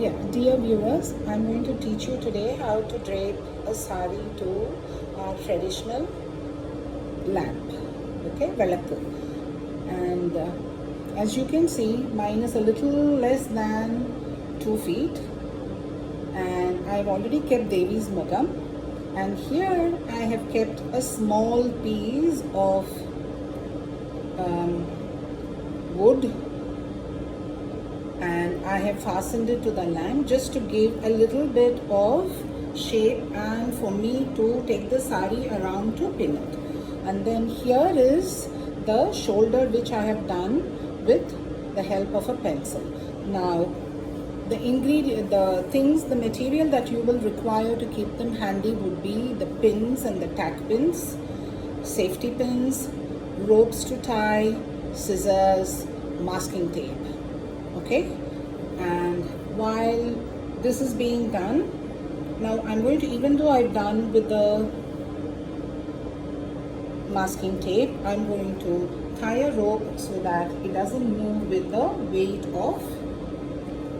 Yeah, dear viewers, I'm going to teach you today how to drape a sari to our traditional lamp, okay, velakku. And as you can see, mine is a little less than 2 feet, and I've already kept Devi's Magam. And here I have kept a small piece of wood, and I have fastened it to the lamp just to give a little bit of shape and for me to take the sari around to pin it. And then here is the shoulder which I have done with the help of a pencil. Now the material that you will require to keep them handy would be the pins and the tack pins, safety pins, ropes to tie, scissors, masking tape. Okay, and while this is being done, now I'm going to, even though I've done with the masking tape, I'm going to tie a rope so that it doesn't move with the weight of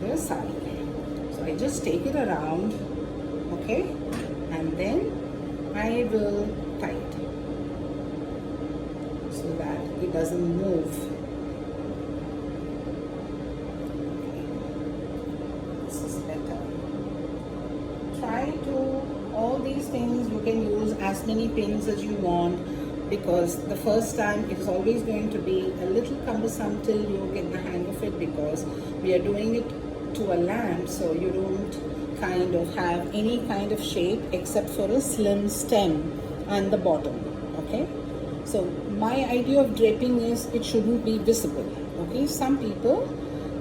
the sari. So I just take it around, okay, and then I will tie it so that it doesn't move. Try to, all these things you can use as many pins as you want, because the first time it is always going to be a little cumbersome till you get the hang of it, because we are doing it to a lamp, so you don't kind of have any kind of shape except for a slim stem and the bottom. Okay, so my idea of draping is it shouldn't be visible. Okay, some people,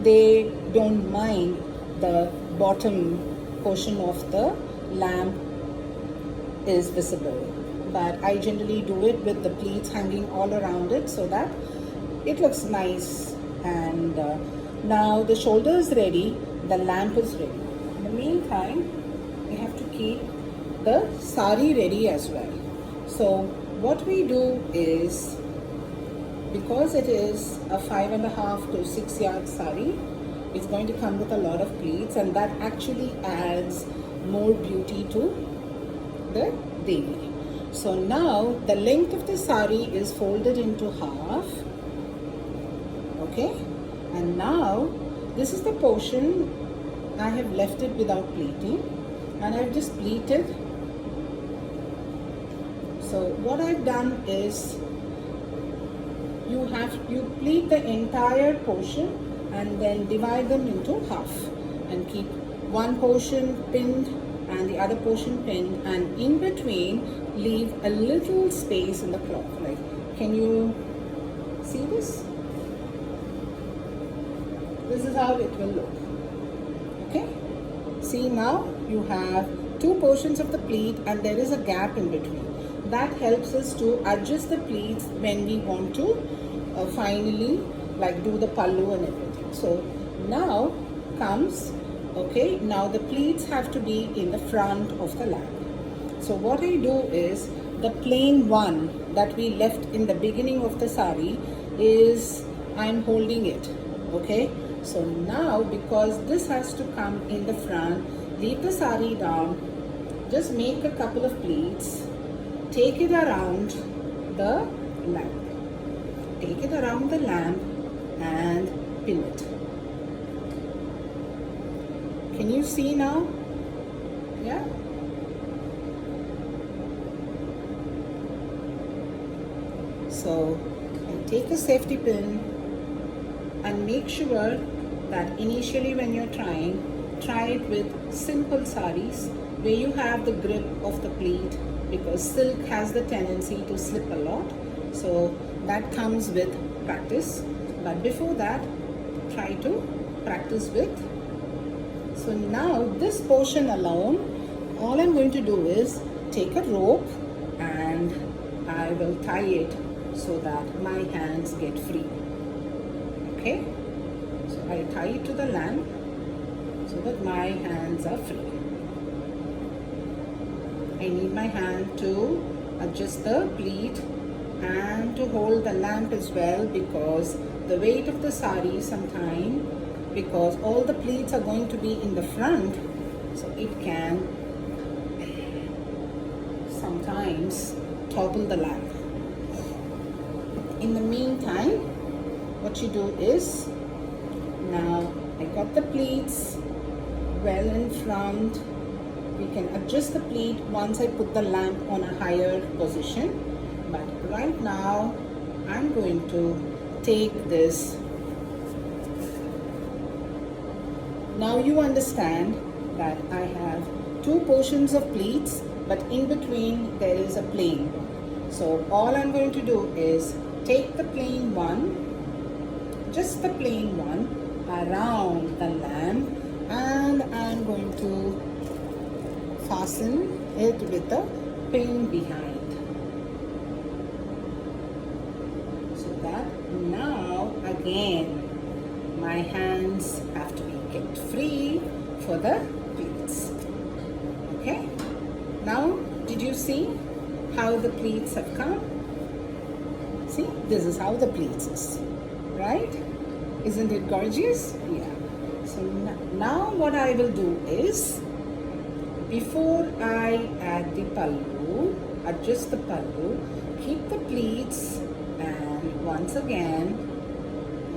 they don't mind the bottom portion of the lamp is visible, but I generally do it with the pleats hanging all around it so that it looks nice. And now the shoulder is ready, the lamp is ready. In the meantime, we have to keep the sari ready as well. So what we do is, because it is a 5.5 to 6 yard sari, it's going to come with a lot of pleats, and that actually adds more beauty to the Devi. So now the length of the sari is folded into half, okay, and now this is the portion I have left it without pleating, and I've just pleated. So what I've done is, you pleat the entire portion and then divide them into half and keep one portion pinned and the other portion pinned, and in between leave a little space in the cloth. Like, can you see this? This is how it will look. Okay, see, now you have two portions of the pleat and there is a gap in between. That helps us to adjust the pleats when we want to finally like do the pallu and everything. So now comes, okay, now the pleats have to be in the front of the lamp. So what I do is, the plain one that we left in the beginning of the sari is, I'm holding it, okay. So now, because this has to come in the front, leave the sari down, just make a couple of pleats, take it around the lamp. Take it around the lamp and pin it. Can you see now? Yeah. So I take a safety pin and make sure that initially when you're trying, try it with simple saris where you have the grip of the pleat, because silk has the tendency to slip a lot. So that comes with practice, but before that, try to practice with. So now this portion alone, all I'm going to do is take a rope and I will tie it so that my hands get free. Okay, so I tie it to the lamp so that my hands are free. I need my hand to adjust the pleat and to hold the lamp as well, because the weight of the sari sometimes because all the pleats are going to be in the front, so it can sometimes topple the lamp. In the meantime, what you do is, now I got the pleats well in front. We can adjust the pleat once I put the lamp on a higher position, but right now I'm going to take this. Now you understand that I have two portions of pleats, but in between there is a plain one. So all I'm going to do is take the plain one, just the plain one, around the lamp, and I'm going to fasten it with a pin behind, so that now again my hands have to be kept free for the pleats. Okay, now did you see how the pleats have come? See, this is how the pleats is, right? Isn't it gorgeous? Yeah. So now what I will do is, before I add the pallu, adjust the pallu, keep the pleats, and once again,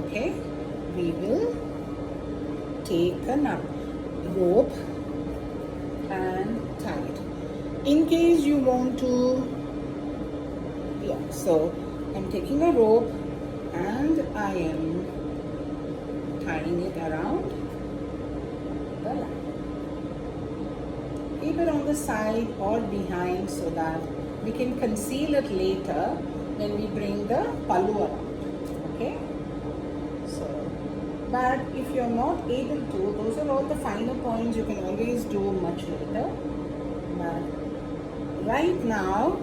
okay, we will take a rope and tie it. In case you want to, yeah, so I'm taking a rope and I am tying it around the lamp. Keep it on the side or behind so that we can conceal it later when we bring the pallu around. Okay? So, but if you're not able to, those are all the finer points you can always do much later. But right now,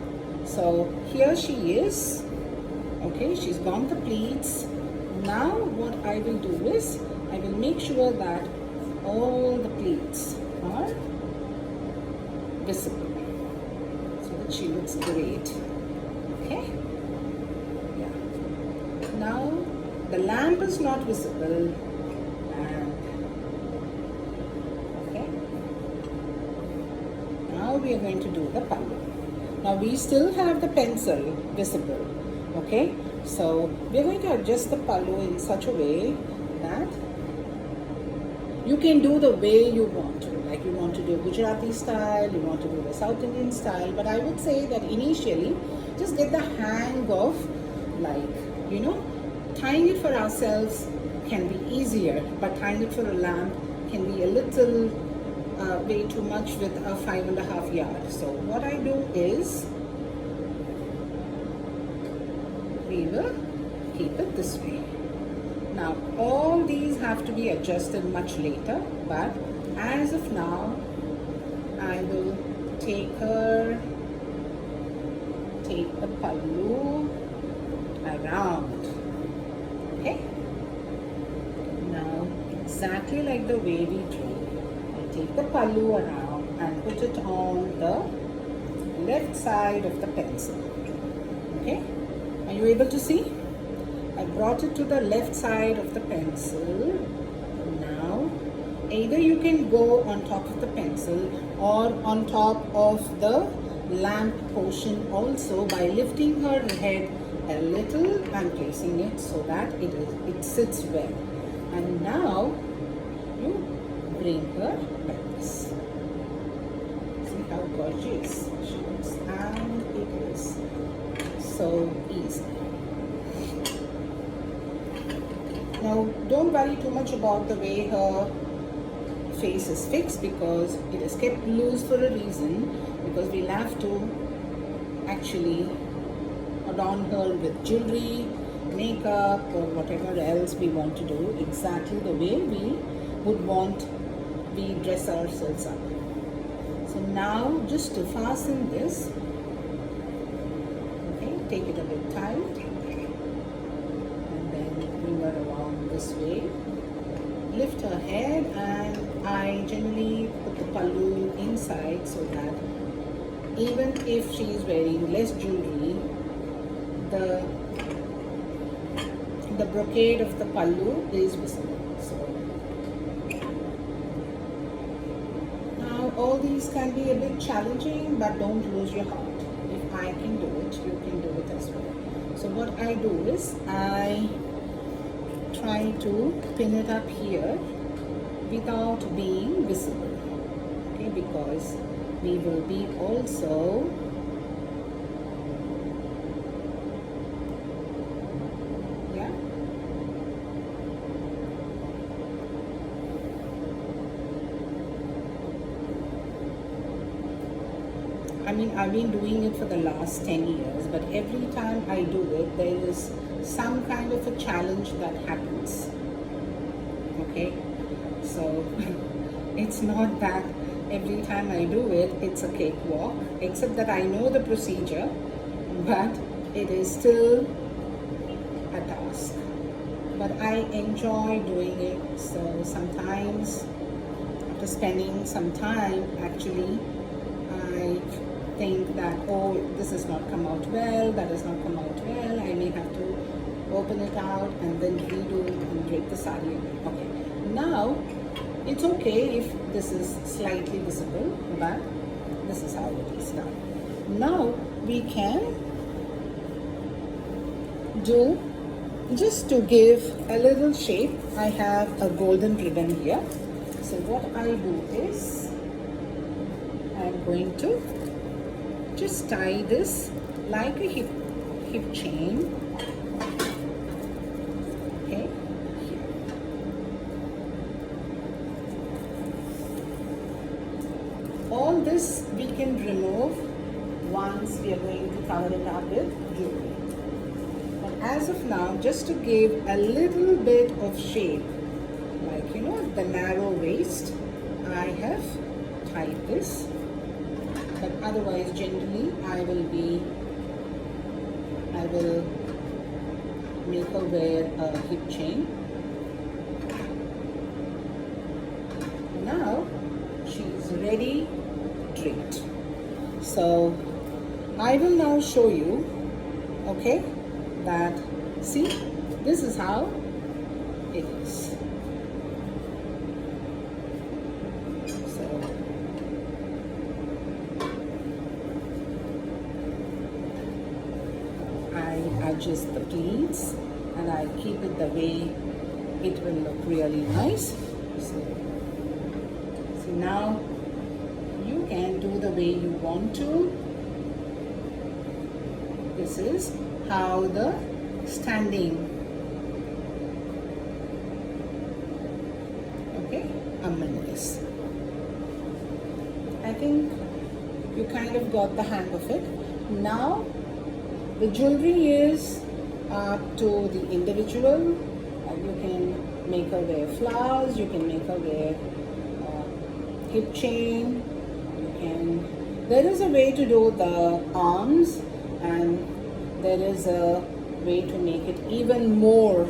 so here she is. Okay, she's got the pleats. Now what I will do is, I will make sure that all the pleats are visible so that she looks great. Okay? Yeah. Now the lamp is not visible, and okay. Now we are going to do the pallu. Now we still have the pencil visible. Okay, so we're going to adjust the pallu in such a way that you can do the way you want to. Like you want to do Gujarati style, you want to do the South Indian style, but I would say that initially just get the hang of, like, you know, tying it for ourselves can be easier, but tying it for a lamp can be a little way too much with a 5.5 yard. So what I do is, we will keep it this way. Now all these have to be adjusted much later, but as of now I will take the pallu around. Okay, now exactly like the way we drew, I take the pallu around and put it on the left side of the pencil. Okay, are you able to see? I brought it to the left side of the pencil. Now, either you can go on top of the pencil or on top of the lamp portion also by lifting her head a little and placing it so that it sits well. And now, you bring her like this. See how gorgeous she looks, and it is so easy. Now don't worry too much about the way her face is fixed, because it is kept loose for a reason, because we'll have to actually adorn her with jewelry, makeup, or whatever else we want to do, exactly the way we would want we dress ourselves up. So now just to fasten this, okay, take it a bit tight and then bring her around this way. Lift her head, and I generally put the pallu inside so that even if she is wearing less jewelry, the brocade of the pallu is visible. So all these can be a bit challenging, but don't lose your heart. If I can do it, you can do it as well. So what I do is I try to pin it up here without being visible, okay, because we will be also I mean, I've been doing it for the last 10 years, but every time I do it, there is some kind of a challenge that happens. Okay? So, it's not that every time I do it, it's a cakewalk, except that I know the procedure, but it is still a task. But I enjoy doing it, so sometimes, after spending some time, actually, I think that, oh, this has not come out well, that has not come out well, I may have to open it out and then redo and drape the sari. Okay, now it's okay if this is slightly visible, but this is how it is done. Now we can do, just to give a little shape, I have a golden ribbon here. So what I do is I'm going to just tie this like a hip chain. Okay, here. All this we can remove once we are going to cover it up with jewelry. But as of now, just to give a little bit of shape, like the narrow waist, I have tied this. But otherwise, generally, I will make her wear a hip chain. Now, she's ready draped. So, I will now show you, okay, that, see, this is how it is. Adjust the pleats and I keep it the way it will look really nice. So now you can do the way you want to. This is how the standing, okay, amman is. I think you kind of got the hang of it. Now the jewelry is up to the individual. You can make her wear flowers, you can make her wear hip chain, there is a way to do the arms, and there is a way to make it even more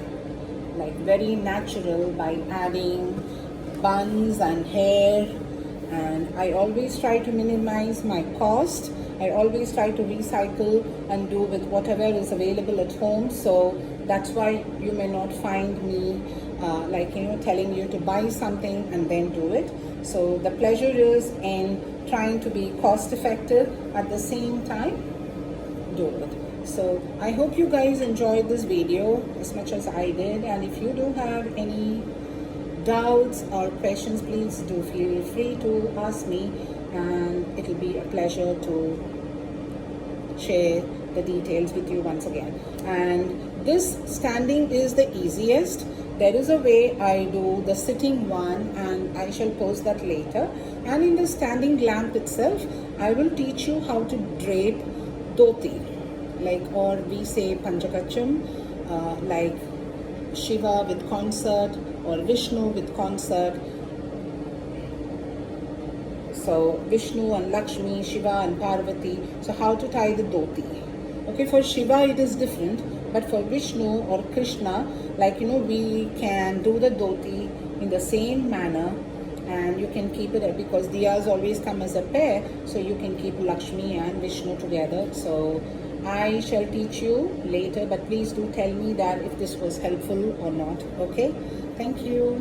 like very natural by adding buns and hair. And I always try to minimize my cost. I always try to recycle and do with whatever is available at home. So that's why you may not find me telling you to buy something and then do it. So the pleasure is in trying to be cost effective at the same time do it. So I hope you guys enjoyed this video as much as I did, and if you do have any doubts or questions, please do feel free to ask me, and it will be a pleasure to share the details with you once again. And this standing is the easiest. There is a way I do the sitting one, and I shall post that later. And in the standing lamp itself, I will teach you how to drape dhoti, or we say panchakacham, like Shiva with concert or Vishnu with concert. So Vishnu and Lakshmi, Shiva and Parvati. So how to tie the dhoti. Okay, for Shiva it is different, but for Vishnu or Krishna, we can do the dhoti in the same manner, and you can keep it because diyas always come as a pair, so you can keep Lakshmi and Vishnu together. So I shall teach you later, but please do tell me that if this was helpful or not. Okay, thank you.